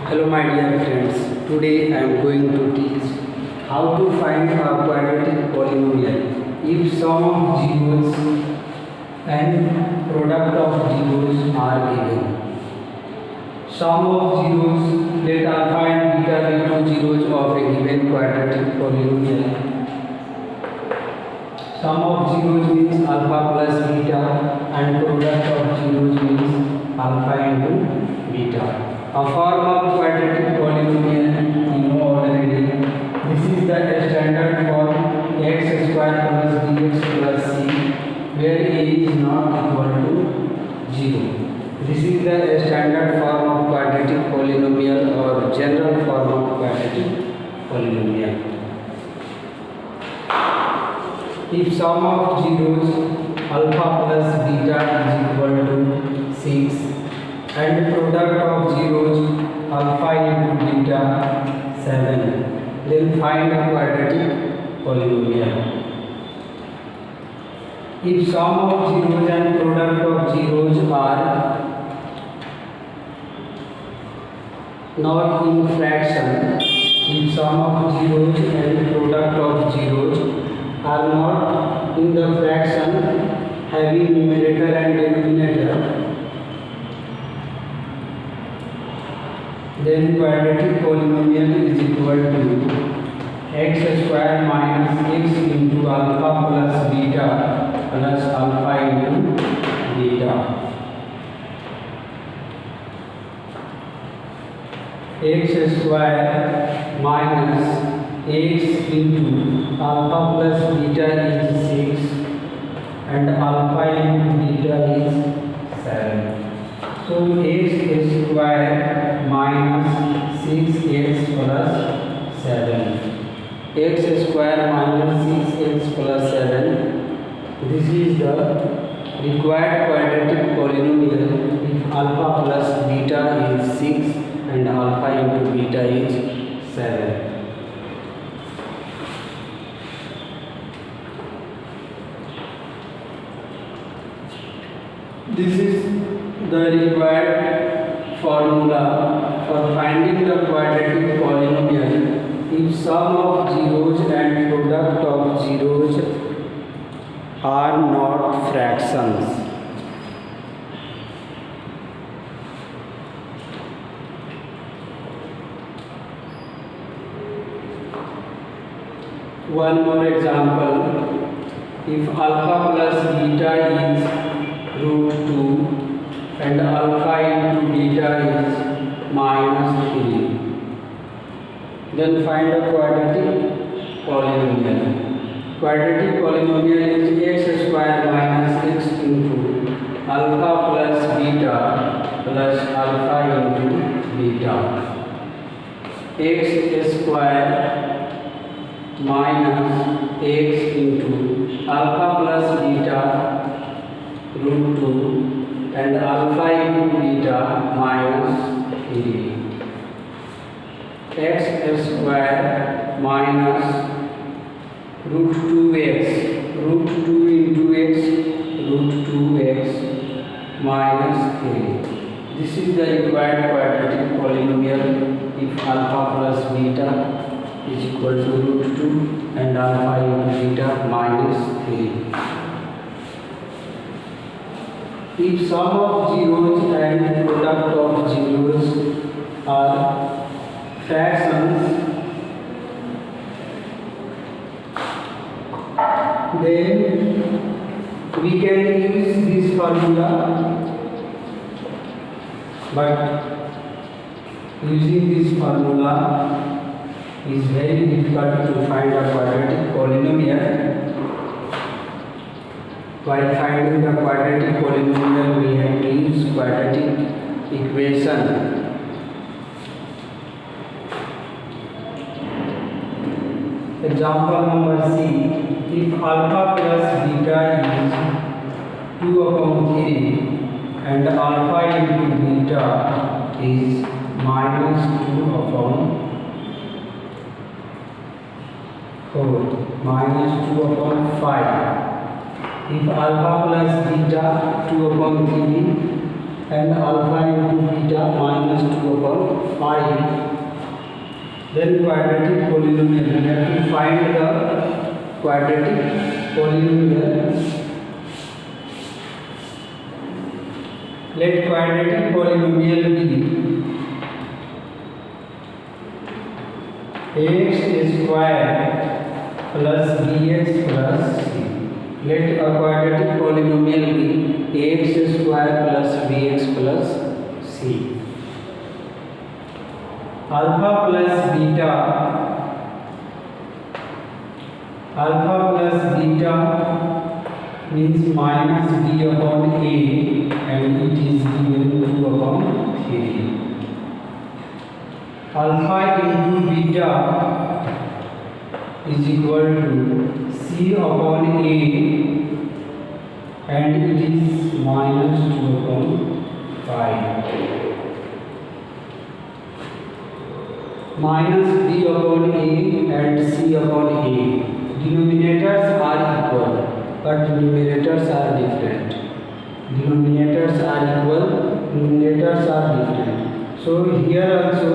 Hello my dear friends, today I am going to teach how to find a quadratic polynomial if sum of zeros and product of zeros are given. Sum of zeros, let alpha and beta be two zeros of a given quadratic polynomial. Sum of zeros means alpha plus beta and product of zeros means alpha into beta. A form of quadratic polynomial you know already. This is the standard form x square plus bx plus c where a is not equal to 0. This is the standard form of quadratic polynomial or general form of quadratic polynomial. If sum of zeros alpha plus beta is equal to 6 and product of zeros alpha into beta 7, then find a quadratic polynomial. If sum of zeros and product of zeros are not in fraction, if sum of zeros and product of zeros are not in the fraction having numerator and denominator, then quadratic polynomial is equal to x square minus x into alpha plus beta plus alpha into beta. X square minus x into alpha plus beta is 6 and alpha into beta is 7. So x square minus 6x plus 7. X square minus 6x plus 7. This is the required quadratic polynomial if alpha plus beta is 6 and alpha into beta is 7. This is the required formula for finding the quadratic polynomial if sum of zeros and product of zeros are not fractions. One more example, if alpha plus beta is root 2 and alpha into beta is minus 3, then find a quadratic polynomial. Quadratic polynomial is x square minus x into alpha plus beta plus alpha into beta. X square minus x into alpha plus beta root 2 and alpha into beta minus 3. X square minus root 2x, root 2 into x, root 2x minus 3. This is the required quadratic polynomial if alpha plus beta is equal to root 2 and alpha into beta minus 3. If sum of zeros and product of zeros are fractions, then we can use this formula, but using this formula is very difficult to find a quadratic polynomial. While finding the quadratic polynomial, we have to use quadratic equation. Example number C. If alpha plus beta is 2 upon 3 and alpha into beta is minus 2 upon 4, minus 2 upon 5. If alpha plus beta 2 upon 3 and alpha into beta minus 2 upon 5, then quadratic polynomial. We have to find the quadratic polynomial. Let quadratic polynomial be ax square plus bx plus c. Let a quadratic polynomial be ax square plus bx plus c. Alpha plus beta means minus b upon a, and it is given 2 upon 3. Alpha into beta is equal to c upon a, and it is minus 2 upon 5. Minus b upon a and c upon a. Denominators are equal, but numerators are different. Denominators are equal, numerators are different. So here also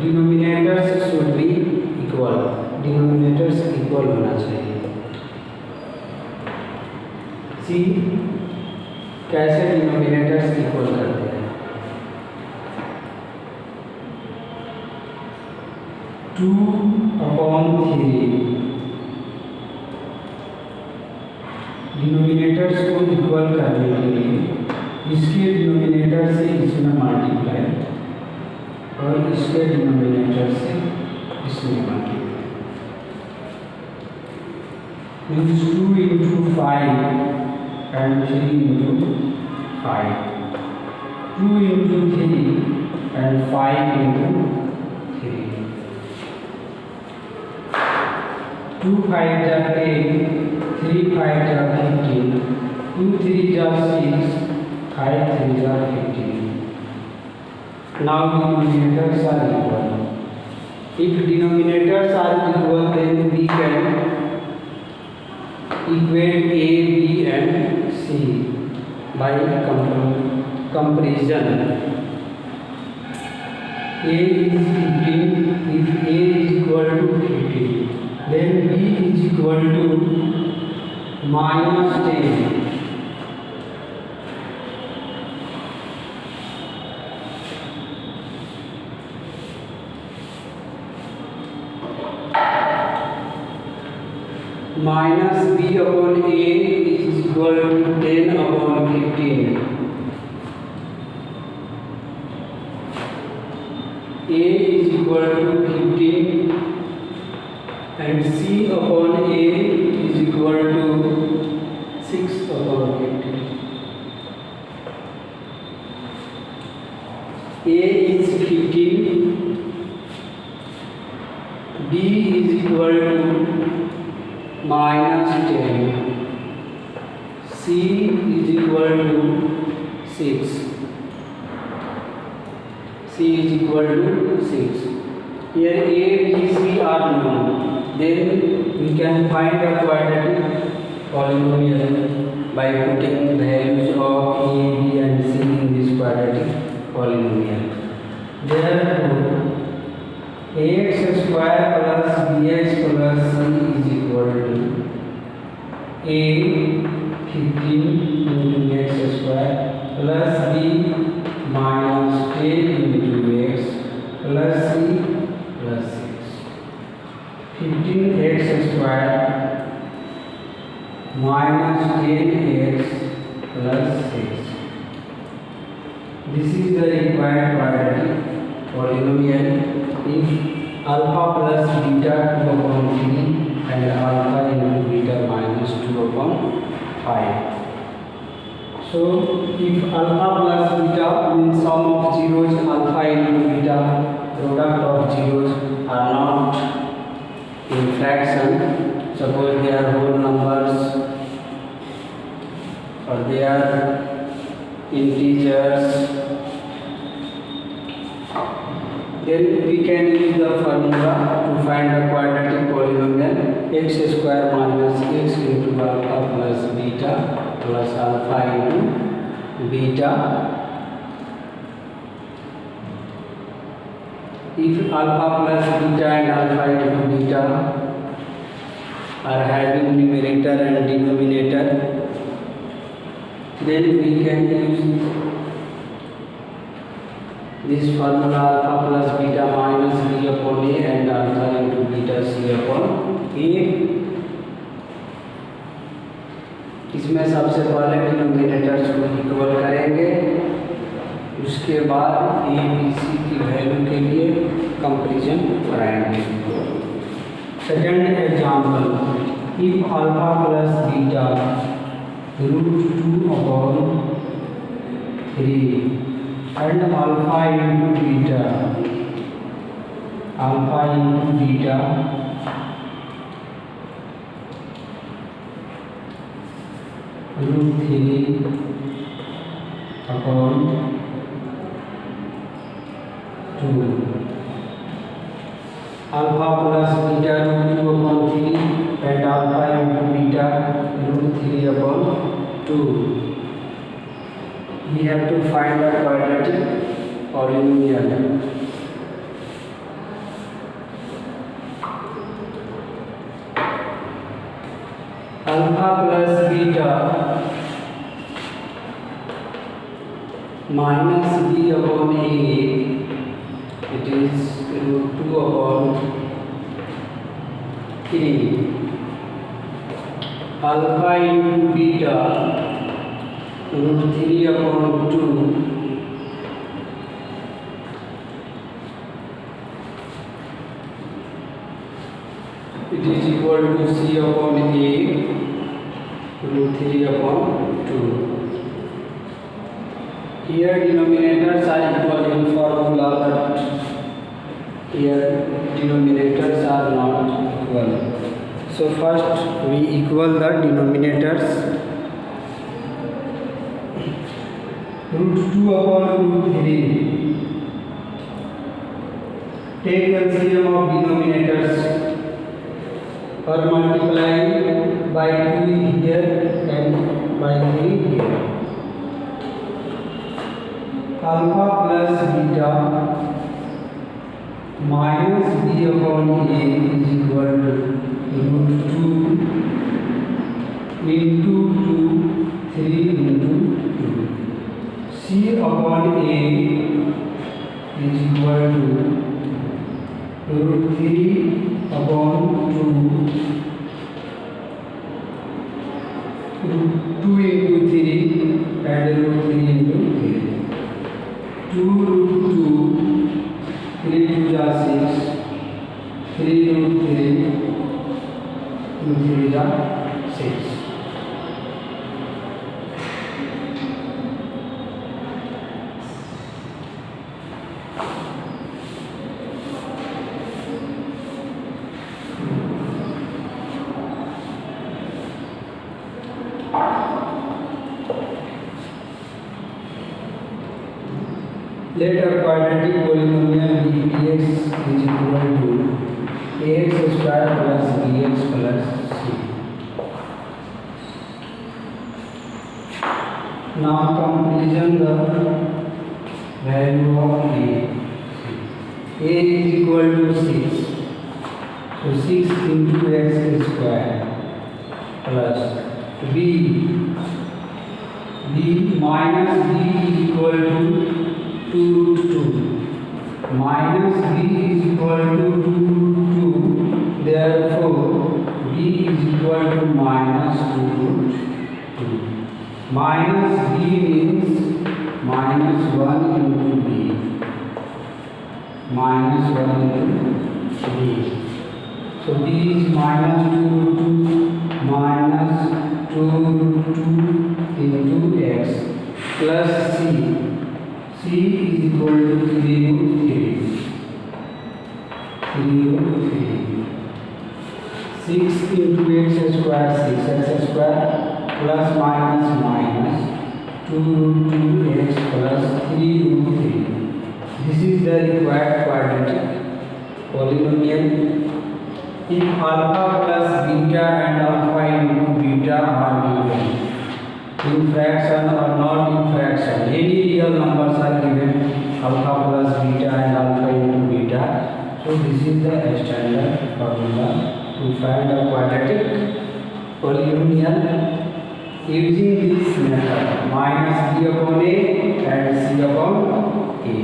denominators should be equal. Denominators equal होना चाहिए. See कैसे denominators equal करते हैं. 2 upon 3. Denominators को equal करने के लिए इसके डिनोमिनेटर से इसमें मल्टीप्लाई और इसके डिनोमिनेटर से इसमें multiply. Means 2 into 5 and 3 into 5. 2 into 3 and 5 into 3. 2 5 are 10, 3 5 are 15, 2 3 are 6, 5 3 are 15. Now denominators are equal. If denominators are equal, then we can equate a, b and c by comparison. A is 15. If a is equal to 15, then b is equal to minus 10. Minus b upon a is equal to 10 upon 15. A is equal to 15 and c upon a is equal to 6 upon 15. A is 15, b is equal to minus 10, c is equal to 6. C is equal to 6. Here a, b, c are known. Then we can find a quadratic polynomial by putting values of a, b and c in this quadratic polynomial. Therefore, ax square plus bx plus c is equal to a 15 into x square plus b minus 10 into x plus c plus 6. 15x square minus 10x plus 6. This is the required quadratic polynomial if alpha plus beta 2 upon 3 and alpha into beta minus 2 upon 5. So if alpha plus beta means sum of zeros, alpha into beta, product of zeros are not in fraction. Suppose they are whole numbers or they are integers, then we can use the formula to find the quadratic polynomial x square minus x into alpha plus beta plus alpha into beta if alpha plus beta and alpha into beta are having numerator and denominator, then we can use this formula alpha plus beta minus b upon a and alpha into beta c upon a. इसमें सबसे पहले denominators को equal करेंगे, उसके बाद A B C की value के लिए कंपैरिजन कराएंगे। Second example, if alpha plus beta √2/3 and alpha into beta √3/2 alpha plus beta √2/3 and alpha into beta √3/2. We have to find the quadratic polynomial. Alpha plus beta minus b upon a, it is √2/3. Alpha into beta √3/2, it is equal to c upon a √3/2. Here denominators are equal in formula, but here denominators are not equal. So first we equal the denominators. √2/3. Take LCM of denominators. For multiplying by 2 here and by 3 here. Alpha plus beta minus b upon a is equal to √2 into 2, 3 into 2. C upon a is equal to √3/2, 2 into 3 and √3 into 3. 2√2, 3 2 are 6, 3 √3, 2 3 are 6. Let a quadratic polynomial dx is equal to ax square plus bx plus c. Now comparison the value of a. A is equal to 6. So 6 into x square plus b minus b is equal to 2√2 minus b is equal to 2√2, therefore b is equal to minus 2√2. Minus b means minus 1 into b, minus 1 into b. So b is minus 2√2 minus 2√2 into x plus c. C is equal to 3√3. 6 into x square, 6x square plus minus minus 2√2x plus 3√3. This is the required quadratic polynomial. If alpha plus beta and alpha into beta are given in fraction or not in fraction, any real numbers are given, alpha plus beta and alpha into beta that. So this is the standard formula to find a quadratic polynomial using this method, minus b upon a and c upon a.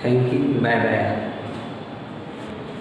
Thank you. Bye bye.